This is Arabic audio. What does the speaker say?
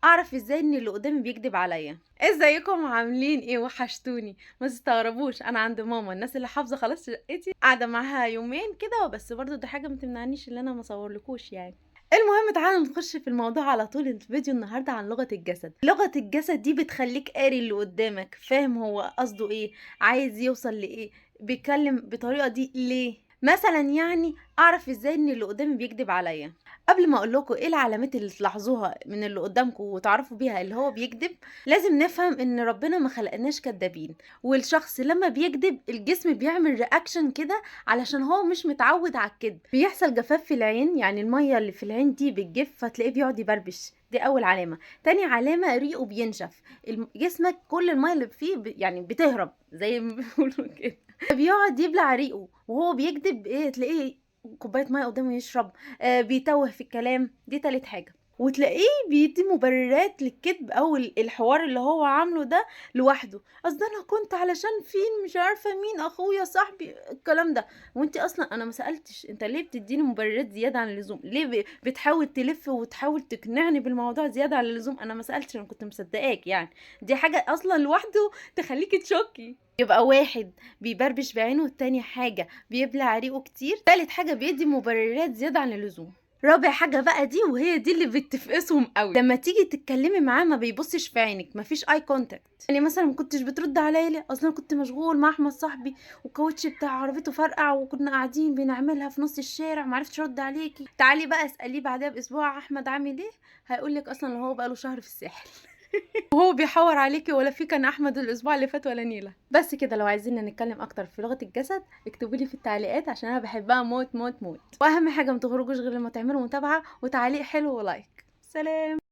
اعرف ازاي ان اللي قدامي بيكذب عليا. ازيكم عاملين ايه؟ وحشتوني. ما تستغربوش، انا عند ماما. الناس اللي حافظه خلاص شقتي قاعده معاها يومين كده وبس، برضو ده حاجه ما تمنعنيش ان انا ما اصورلكوش يعني. المهم تعالوا نخش في الموضوع على طول. الفيديو النهارده عن لغه الجسد. لغه الجسد دي بتخليك قاري اللي قدامك، فاهم هو قصده ايه، عايز يوصل لايه، بيتكلم بطريقه دي ليه. مثلا يعني اعرف ازاي ان اللي قدامي بيكذب عليا. قبل ما اقول لكم ايه العلامات اللي تلاحظوها من اللي قدامكم وتعرفوا بيها اللي هو بيكذب، لازم نفهم ان ربنا ما خلقناش كدابين. والشخص لما بيكذب الجسم بيعمل رياكشن كده علشان هو مش متعود على الكذب. بيحصل جفاف في العين، يعني الميه اللي في العين دي بتجف فتلاقيه بيقعد يبربش. دي اول علامه. تاني علامه ريقه بينشف. جسمك كل الميه اللي فيه يعني بتهرب زي ما بيقولوا كده. بيقعد يبلع ريقه وهو بيكذب. ايه تلاقيه كوبايه ميه قدامه يشرب. بيتوه في الكلام. دي تالت حاجه. وتلاقيه بيدي مبررات للكذب او الحوار اللي هو عامله ده لوحده. اصل انا كنت علشان فين مش عارفه مين اخويا صاحبي الكلام ده. وانت اصلا انا ما سالتش انت ليه بتديني مبررات زياده عن اللزوم، ليه بتحاول تلف وتحاول تقنعني بالموضوع زياده عن اللزوم. انا ما سالتش، انا كنت مصدقاك يعني. دي حاجه اصلا لوحده تخليكي تشكي. يبقى واحد بيبربش بعينه، تاني حاجة بيبلع ريقه كتير، تالت حاجة بيدي مبررات زيادة عن اللزوم، رابع حاجة بقى دي وهي دي اللي بتفقسهم قوي، لما تيجي تتكلمي معاه ما بيبصش في عينك، مفيش اي كونتاكت. يعني مثلا ما كنتش بترد عليا ليه؟ اصلا كنت مشغول مع احمد صاحبي والكاوتش بتاع عربيته فرقع وكنا قاعدين بنعملها في نص الشارع، معرفتش ارد عليكي. تعالي بقى اساليه بعدها باسبوع احمد عامل ايه، هيقولك اصلا هو بقاله شهر في الساحل. وهو بيحور عليكي ولا في كان احمد الاسبوع اللي فات ولا نيله. بس كده. لو عايزين نتكلم اكتر في لغه الجسد اكتبوا لي في التعليقات عشان انا بحبها موت موت موت. واهم حاجه ما تخرجوش غير لما تعملوا متابعه وتعليق حلو ولايك. سلام.